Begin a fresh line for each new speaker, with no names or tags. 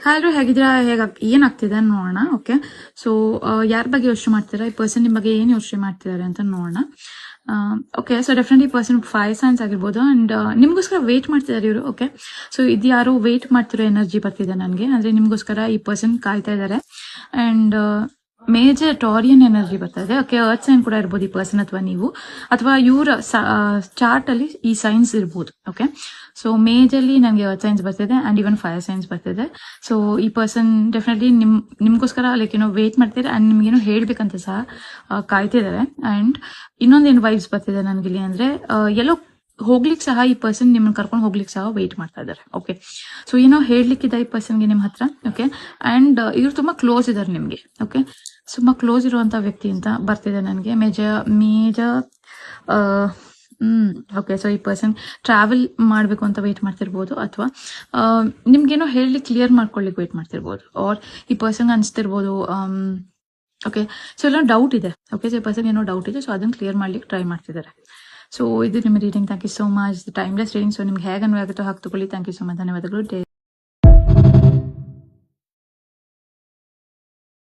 ಎಲ್ಲರೂ ಹೇಗಿದ್ದೀರಾ, ಏನಾಗ್ತಿದೆ ನೋಡೋಣ. ಓಕೆ, ಸೊ ಯಾರ ಬಗ್ಗೆ ಯೋಚನೆ ಮಾಡ್ತೀರಾ, ಈ ಪರ್ಸನ್ ನಿಮ್ಮ ಬಗ್ಗೆ ಏನು ಯೋಚನೆ ಮಾಡ್ತಿದ್ದಾರೆ ಅಂತ ನೋಡೋಣ. Okay, so definitely person 5 science ಆಗಿರ್ಬೋದು ಅಂಡ್ ನಿಮಗೋಸ್ಕರ ವೇಟ್ ಮಾಡ್ತಿದ್ದಾರೆ ಇವರು. ಓಕೆ, ಸೊ ಇದು ಯಾರೋ ವೇಟ್ ಮಾಡ್ತಿರೋ ಎನರ್ಜಿ ಬರ್ತಿದೆ ನನಗೆ. ಅಂದ್ರೆ ನಿಮಗೋಸ್ಕರ ಈ ಪರ್ಸನ್ ಕಾಯ್ತಾ ಇದ್ದಾರೆ ಅಂಡ್ ಮೇಜರ್ ಟಾರಿಯನ್ ಎನರ್ಜಿ ಬರ್ತಾ ಇದೆ. ಓಕೆ, ಅರ್ತ್ ಸೈನ್ ಕೂಡ ಇರ್ಬೋದು ಈ ಪರ್ಸನ್, ಅಥವಾ ನೀವು, ಅಥವಾ ಇವರ ಚಾರ್ಟ್ ಅಲ್ಲಿ ಈ ಸೈನ್ಸ್ ಇರ್ಬೋದು. ಓಕೆ, ಸೊ ಮೇಜರ್ಲಿ ನನಗೆ ಅರ್ತ್ ಸೈನ್ಸ್ ಬರ್ತಿದೆ ಅಂಡ್ ಇವನ್ ಫೈರ್ ಸೈನ್ಸ್ ಬರ್ತಿದೆ. ಸೊ ಈ ಪರ್ಸನ್ ಡೆಫಿನೆಟ್ಲಿ ನಿಮ್ಗೋಸ್ಕರ ಲೈಕ್ ವೇಟ್ ಮಾಡ್ತಿದ್ದಾರೆ ಅಂಡ್ ನಿಮ್ಗೇನೋ ಹೇಳ್ಬೇಕಂತ ಸಹ ಕಾಯ್ತಿದ್ದಾರೆ. ಅಂಡ್ ಇನ್ನೊಂದೇನು ವೈಬ್ಸ್ ಬರ್ತಿದೆ ನನಗಿಲ್ಲಿ ಅಂದ್ರೆ ಎಲ್ಲೋ ಹೋಗ್ಲಿಕ್ಕೆ ಸಹ ಈ ಪರ್ಸನ್ ನಿಮ್ಮನ್ನ ಕರ್ಕೊಂಡು ಹೋಗ್ಲಿಕ್ಕೆ ಸಹ ವೇಟ್ ಮಾಡ್ತಾ ಇದ್ದಾರೆ. ಓಕೆ, ಸೊ ಏನೋ ಹೇಳ್ಲಿಕ್ಕಿದೆ ಈ ಪರ್ಸನ್ಗೆ ನಿಮ್ಮ ಹತ್ರ. ಓಕೆ, ಅಂಡ್ ಇವ್ರು ತುಂಬಾ ಕ್ಲೋಸ್ ಇದ್ದಾರೆ ನಿಮ್ಗೆ. ಓಕೆ, ತುಂಬಾ ಕ್ಲೋಸ್ ಇರುವಂತ ವ್ಯಕ್ತಿ ಅಂತ ಬರ್ತಿದೆ ನನಗೆ. ಮೇಜರ್ ಓಕೆ, ಸೊ ಈ ಪರ್ಸನ್ ಟ್ರಾವೆಲ್ ಮಾಡಬೇಕು ಅಂತ ವೇಟ್ ಮಾಡ್ತಿರ್ಬೋದು, ಅಥವಾ ನಿಮ್ಗೇನೋ ಹೇಳಿ ಕ್ಲಿಯರ್ ಮಾಡ್ಕೊಳ್ಳಿಕ್ಕೆ ವೇಟ್ ಮಾಡ್ತಿರ್ಬೋದು, ಆರ್ ಈ ಪರ್ಸನ್ ಅನಿಸ್ತಿರ್ಬೋದು. ಓಕೆ, ಸೊ ಎಲ್ಲ ಡೌಟ್ ಇದೆ. ಓಕೆ, ಸೊ ಈ ಪರ್ಸನ್ ಏನೋ ಡೌಟ್ ಇದೆ, ಸೊ ಅದನ್ನ ಕ್ಲಿಯರ್ ಮಾಡ್ಲಿಕ್ಕೆ ಟ್ರೈ ಮಾಡ್ತಿದ್ದಾರೆ. ಸೊ ಇದು ನಿಮ್ಮ reading. Thank you so much. Timeless reading. So ನಿಮ್ಗೆ ಹೇಗೆ ಅನ್ವಯ ಆಗುತ್ತೋ ಹಾಗೆ ತಗೊಳ್ಳಿ. Thank you so much. ಧನ್ಯವಾದಗಳು.